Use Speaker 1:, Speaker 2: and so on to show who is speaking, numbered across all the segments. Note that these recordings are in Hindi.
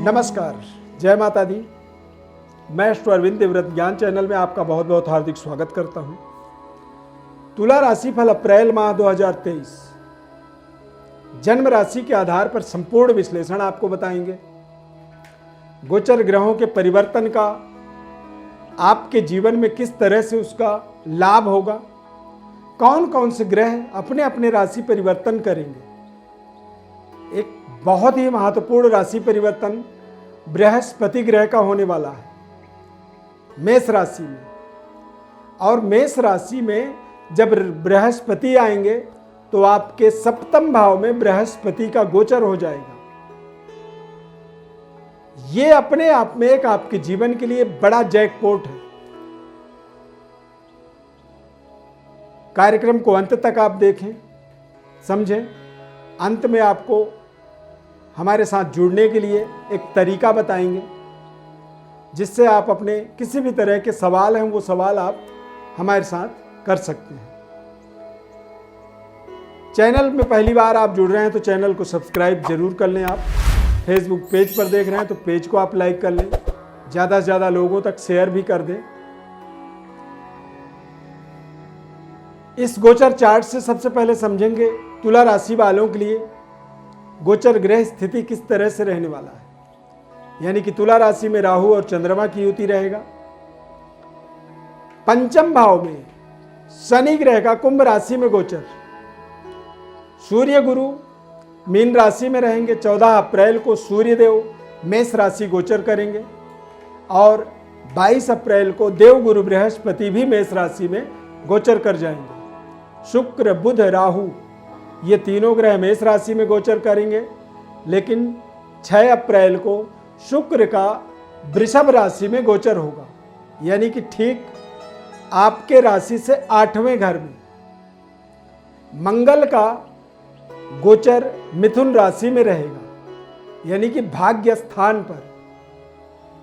Speaker 1: नमस्कार, जय माता दी। मैं अष्ट अरविंद देवव्रत ज्ञान चैनल में आपका बहुत बहुत हार्दिक स्वागत करता हूं। तुला राशि फल अप्रैल माह 2023 जन्म राशि के आधार पर संपूर्ण विश्लेषण आपको बताएंगे। गोचर ग्रहों के परिवर्तन का आपके जीवन में किस तरह से उसका लाभ होगा, कौन कौन से ग्रह अपने अपने राशि परिवर्तन करेंगे। एक बहुत ही महत्वपूर्ण राशि परिवर्तन बृहस्पति ग्रह का होने वाला है मेष राशि में, और मेष राशि में जब बृहस्पति आएंगे तो आपके सप्तम भाव में बृहस्पति का गोचर हो जाएगा। ये अपने आप में एक आपके जीवन के लिए बड़ा जैकपॉट है। कार्यक्रम को अंत तक आप देखें, समझें। अंत में आपको हमारे साथ जुड़ने के लिए एक तरीका बताएंगे जिससे आप अपने किसी भी तरह के सवाल हैं वो सवाल आप हमारे साथ कर सकते हैं। चैनल में पहली बार आप जुड़ रहे हैं तो चैनल को सब्सक्राइब जरूर कर लें। आप फेसबुक पेज पर देख रहे हैं तो पेज को आप लाइक कर लें, ज़्यादा से ज़्यादा लोगों तक शेयर भी कर दें। इस गोचर चार्ट से सबसे पहले समझेंगे तुला राशि वालों के लिए गोचर ग्रह स्थिति किस तरह से रहने वाला है। यानी कि तुला राशि में राहु और चंद्रमा की युति रहेगा। पंचम भाव में शनि ग्रह का कुंभ राशि में गोचर। सूर्य गुरु मीन राशि में रहेंगे। 14 अप्रैल को सूर्य देव मेष राशि गोचर करेंगे और 22 अप्रैल को देव गुरु बृहस्पति भी मेष राशि में गोचर कर जाएंगे। शुक्र बुध राहु ये तीनों ग्रह मेष राशि में गोचर करेंगे, लेकिन 6 अप्रैल को शुक्र का वृषभ राशि में गोचर होगा। यानी कि ठीक आपके राशि से 8वें घर में। मंगल का गोचर मिथुन राशि में रहेगा, यानी कि भाग्य स्थान पर।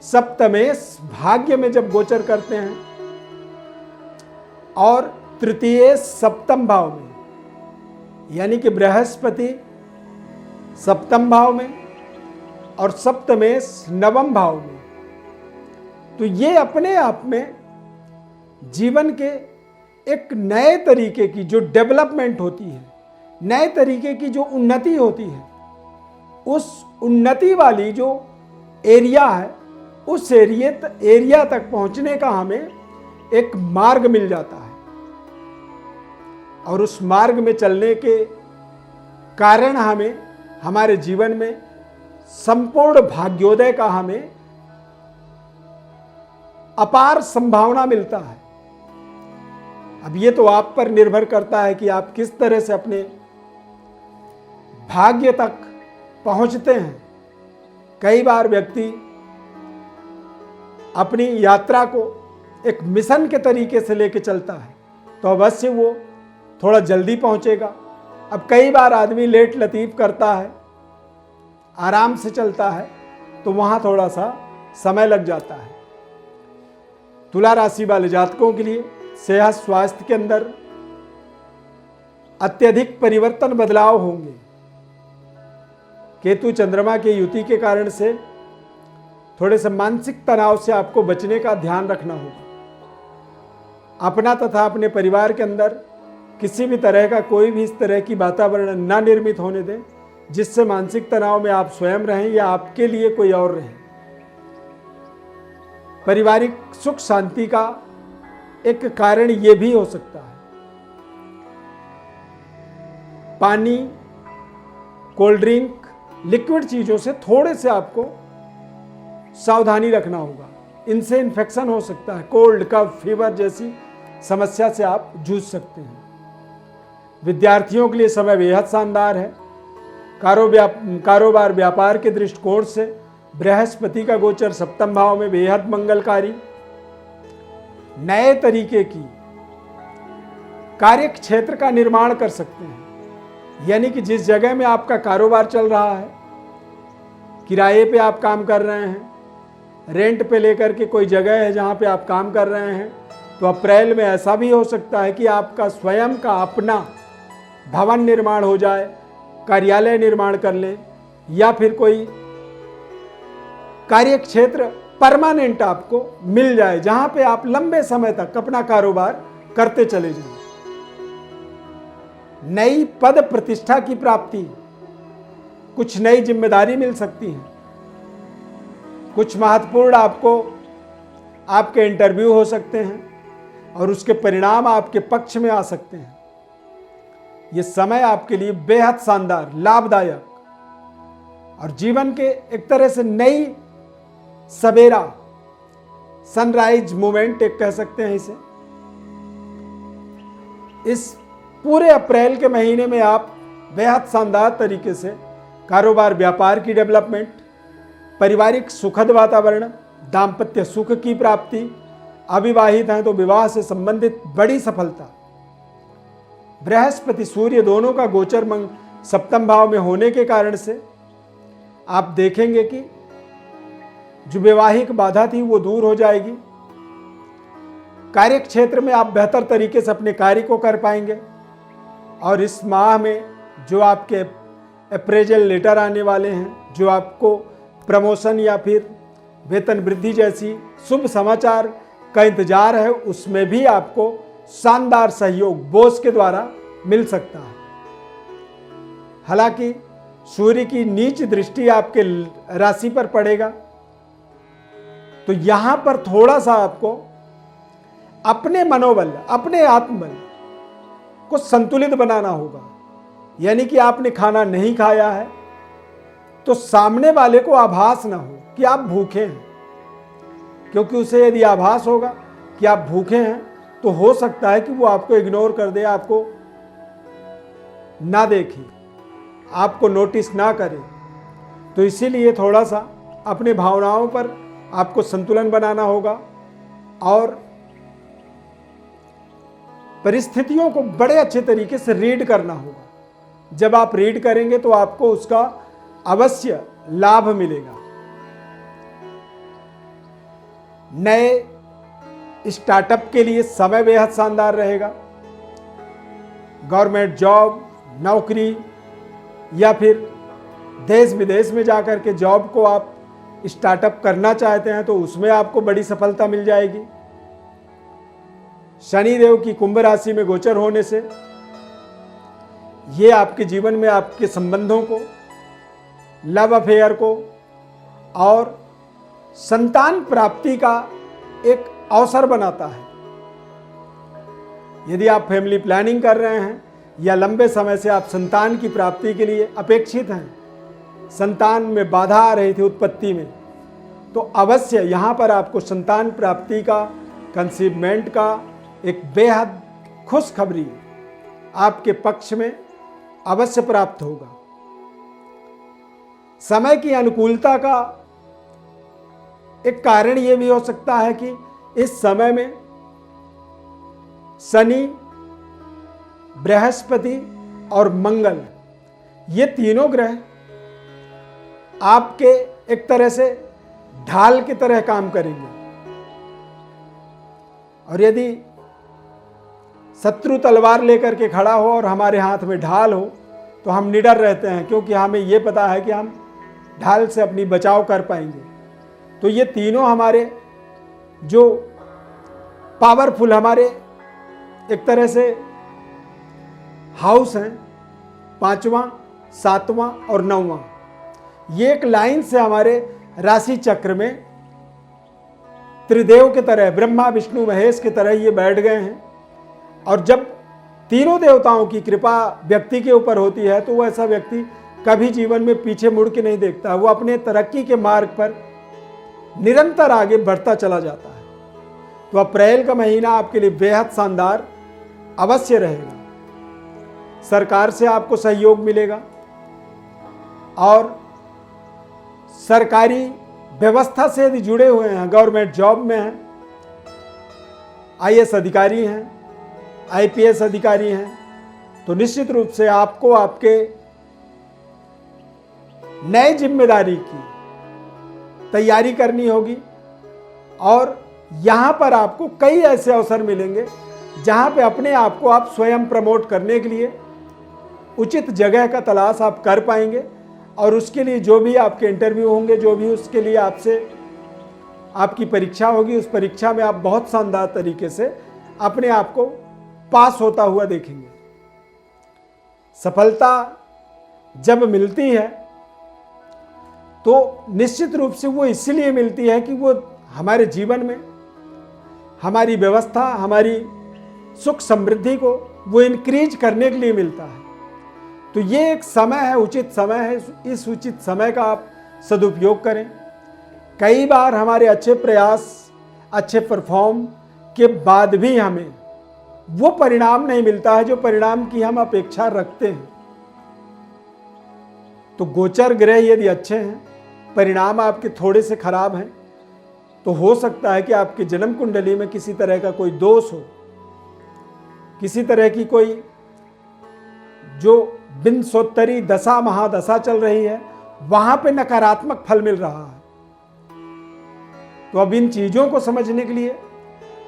Speaker 1: सप्तमेश भाग्य में जब गोचर करते हैं और तृतीय सप्तम भाव में, यानी कि बृहस्पति सप्तम भाव में और सप्तमेश नवम भाव में। तो ये अपने आप में जीवन के एक नए तरीके की जो डेवलपमेंट होती है, नए तरीके की जो उन्नति होती है, उस उन्नति वाली जो एरिया है, उस एरिया तक पहुंचने का हमें एक मार्ग मिल जाता है। और उस मार्ग में चलने के कारण हमें हमारे जीवन में संपूर्ण भाग्योदय का हमें अपार संभावना मिलता है। अब ये तो आप पर निर्भर करता है कि आप किस तरह से अपने भाग्य तक पहुंचते हैं। कई बार व्यक्ति अपनी यात्रा को एक मिशन के तरीके से लेके चलता है तो अवश्य वो थोड़ा जल्दी पहुंचेगा। अब कई बार आदमी लेट लतीफ करता है, आराम से चलता है, तो वहां थोड़ा सा समय लग जाता है। तुला राशि वाले जातकों के लिए सेहत स्वास्थ्य के अंदर अत्यधिक परिवर्तन बदलाव होंगे। केतु चंद्रमा के युति के कारण से थोड़े से मानसिक तनाव से आपको बचने का ध्यान रखना होगा। अपना तथा अपने परिवार के अंदर किसी भी तरह का कोई भी इस तरह की वातावरण ना निर्मित होने दें जिससे मानसिक तनाव में आप स्वयं रहें या आपके लिए कोई और रहे। पारिवारिक सुख शांति का एक कारण यह भी हो सकता है। पानी, कोल्ड ड्रिंक, लिक्विड चीजों से थोड़े से आपको सावधानी रखना होगा। इनसे इन्फेक्शन हो सकता है। कोल्ड, कफ, फीवर जैसी समस्या से आप जूझ सकते हैं। विद्यार्थियों के लिए समय बेहद शानदार है। कारोबार व्यापार के दृष्टिकोण से बृहस्पति का गोचर सप्तम भाव में बेहद मंगलकारी। नए तरीके की कार्य क्षेत्र का निर्माण कर सकते हैं। यानी कि जिस जगह में आपका कारोबार चल रहा है, किराए पे आप काम कर रहे हैं, रेंट पे लेकर के कोई जगह है जहां पे आप काम कर रहे हैं, तो अप्रैल में ऐसा भी हो सकता है कि आपका स्वयं का अपना भवन निर्माण हो जाए, कार्यालय निर्माण कर लें, या फिर कोई कार्य क्षेत्र परमानेंट आपको मिल जाए, जहां पे आप लंबे समय तक अपना कारोबार करते चले जाएं। नई पद प्रतिष्ठा की प्राप्ति, कुछ नई जिम्मेदारी मिल सकती है, कुछ महत्वपूर्ण आपको आपके इंटरव्यू हो सकते हैं और उसके परिणाम आपके पक्ष में आ सकते हैं। यह समय आपके लिए बेहद शानदार, लाभदायक और जीवन के एक तरह से नई सवेरा, सनराइज मोमेंट एक कह सकते हैं इसे। इस पूरे अप्रैल के महीने में आप बेहद शानदार तरीके से कारोबार व्यापार की डेवलपमेंट, पारिवारिक सुखद वातावरण, दाम्पत्य सुख की प्राप्ति, अविवाहित हैं तो विवाह से संबंधित बड़ी सफलता, बृहस्पति सूर्य दोनों का गोचर सप्तम भाव में होने के कारण से आप देखेंगे कि जो वैवाहिक बाधा थी वो दूर हो जाएगी। कार्य क्षेत्र में आप बेहतर तरीके से अपने कार्य को कर पाएंगे और इस माह में जो आपके अप्रेजल लेटर आने वाले हैं, जो आपको प्रमोशन या फिर वेतन वृद्धि जैसी शुभ समाचार का इंतजार है, उसमें भी आपको शानदार सहयोग बॉस के द्वारा मिल सकता है। हालांकि सूर्य की नीच दृष्टि आपके राशि पर पड़ेगा, तो यहां पर थोड़ा सा आपको अपने मनोबल, अपने आत्मबल को संतुलित बनाना होगा। यानी कि आपने खाना नहीं खाया है तो सामने वाले को आभास ना हो कि आप भूखे हैं, क्योंकि उसे यदि आभास होगा कि आप भूखे हैं तो हो सकता है कि वो आपको इग्नोर कर दे, आपको ना देखे, आपको नोटिस ना करे। तो इसीलिए थोड़ा सा अपने भावनाओं पर आपको संतुलन बनाना होगा और परिस्थितियों को बड़े अच्छे तरीके से रीड करना होगा। जब आप रीड करेंगे तो आपको उसका अवश्य लाभ मिलेगा। नए स्टार्टअप के लिए समय बेहद शानदार रहेगा। गवर्नमेंट जॉब, नौकरी या फिर देश विदेश में जाकर के जॉब को आप स्टार्टअप करना चाहते हैं तो उसमें आपको बड़ी सफलता मिल जाएगी। शनिदेव की कुंभ राशि में गोचर होने से ये आपके जीवन में आपके संबंधों को, लव अफेयर को और संतान प्राप्ति का एक अवसर बनाता है। यदि आप फैमिली प्लानिंग कर रहे हैं या लंबे समय से आप संतान की प्राप्ति के लिए अपेक्षित हैं, संतान में बाधा आ रही थी उत्पत्ति में, तो अवश्य यहाँ पर आपको संतान प्राप्ति का, कंसीवमेंट का एक बेहद खुशखबरी आपके पक्ष में अवश्य प्राप्त होगा। समय की अनुकूलता का एक कारण यह भी हो सकता है कि इस समय में शनि, बृहस्पति और मंगल, ये तीनों ग्रह आपके एक तरह से ढाल की तरह काम करेंगे। और यदि शत्रु तलवार लेकर के खड़ा हो और हमारे हाथ में ढाल हो तो हम निडर रहते हैं, क्योंकि हमें यह पता है कि हम ढाल से अपनी बचाव कर पाएंगे। तो ये तीनों हमारे जो पावरफुल, हमारे एक तरह से हाउस हैं, 5वां, 7वां और 9वां, ये एक लाइन से हमारे राशि चक्र में त्रिदेव की तरह, ब्रह्मा विष्णु महेश की तरह ये बैठ गए हैं। और जब तीनों देवताओं की कृपा व्यक्ति के ऊपर होती है तो वो ऐसा व्यक्ति कभी जीवन में पीछे मुड़ के नहीं देखता, वो अपने तरक्की के मार्ग पर निरंतर आगे बढ़ता चला जाता है। तो अप्रैल का महीना आपके लिए बेहद शानदार अवश्य रहेगा। सरकार से आपको सहयोग मिलेगा और सरकारी व्यवस्था से यदि जुड़े हुए हैं, गवर्नमेंट जॉब में हैं, आईएएस अधिकारी हैं, आईपीएस अधिकारी हैं, तो निश्चित रूप से आपको आपके नए जिम्मेदारी की तैयारी करनी होगी। और यहाँ पर आपको कई ऐसे अवसर मिलेंगे जहाँ पे अपने आप को आप स्वयं प्रमोट करने के लिए उचित जगह का तलाश आप कर पाएंगे और उसके लिए जो भी आपके इंटरव्यू होंगे, जो भी उसके लिए आपसे आपकी परीक्षा होगी, उस परीक्षा में आप बहुत शानदार तरीके से अपने आप को पास होता हुआ देखेंगे। सफलता जब मिलती है तो निश्चित रूप से वो इसलिए मिलती है कि वो हमारे जीवन में हमारी व्यवस्था, हमारी सुख समृद्धि को वो इंक्रीज करने के लिए मिलता है। तो ये एक समय है, उचित समय है, इस उचित समय का आप सदुपयोग करें। कई बार हमारे अच्छे प्रयास, अच्छे परफॉर्म के बाद भी हमें वो परिणाम नहीं मिलता है जो परिणाम की हम अपेक्षा रखते हैं। तो गोचर ग्रह यदि अच्छे हैं, परिणाम आपके थोड़े से खराब हैं, तो हो सकता है कि आपकी जन्म कुंडली में किसी तरह का कोई दोष हो, किसी तरह की कोई जो बिनसोत्तरी दशा महादशा चल रही है, वहां पे नकारात्मक फल मिल रहा है। तो अब इन चीजों को समझने के लिए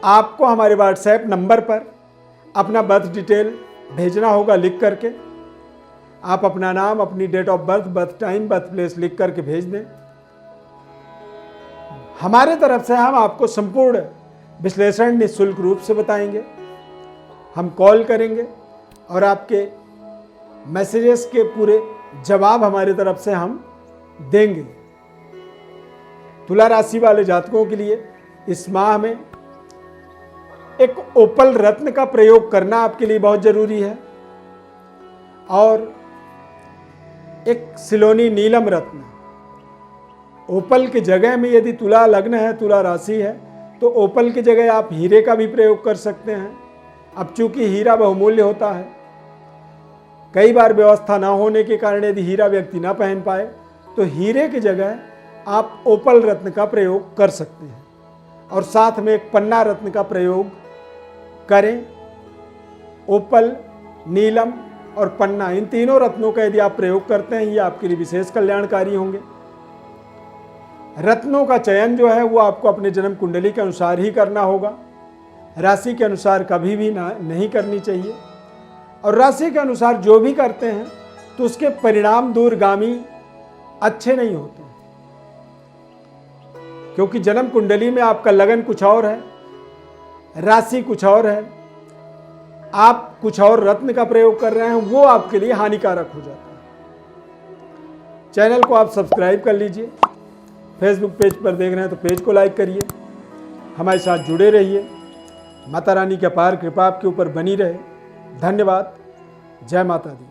Speaker 1: आपको हमारे व्हाट्सएप नंबर पर अपना बर्थ डिटेल भेजना होगा लिख करके। आप अपना नाम, अपनी date of birth, birth time, birth place लिख करके भेज दें। हमारे तरफ से हम आपको संपूर्ण विश्लेषण निःशुल्क रूप से बताएंगे। हम कॉल करेंगे और आपके मैसेजेस के पूरे जवाब हमारी तरफ से हम देंगे। तुला राशि वाले जातकों के लिए इस माह में एक ओपल रत्न का प्रयोग करना आपके लिए बहुत जरूरी है और एक सिलोनी नीलम रत्न। ओपल की जगह में यदि तुला लग्न है, तुला राशि है, तो ओपल की जगह आप हीरे का भी प्रयोग कर सकते हैं। अब चूंकि हीरा बहुमूल्य होता है, कई बार व्यवस्था ना होने के कारण यदि हीरा व्यक्ति ना पहन पाए तो हीरे की जगह आप ओपल रत्न का प्रयोग कर सकते हैं और साथ में एक पन्ना रत्न का प्रयोग करें। ओपल, नीलम और पन्ना, इन तीनों रत्नों का यदि आप प्रयोग करते हैं, ये आपके लिए विशेष कल्याणकारी होंगे। रत्नों का चयन जो है वो आपको अपने जन्म कुंडली के अनुसार ही करना होगा, राशि के अनुसार कभी भी नहीं करनी चाहिए। और राशि के अनुसार जो भी करते हैं तो उसके परिणाम दूरगामी अच्छे नहीं होते, क्योंकि जन्म कुंडली में आपका लगन कुछ और है, राशि कुछ और है, आप कुछ और रत्न का प्रयोग कर रहे हैं, वो आपके लिए हानिकारक हो जाता है। चैनल को आप सब्सक्राइब कर लीजिए। फेसबुक पेज पर देख रहे हैं तो पेज को लाइक करिए, हमारे साथ जुड़े रहिए। माता रानी की अपार कृपा आपके ऊपर बनी रहे। धन्यवाद। जय माता दी।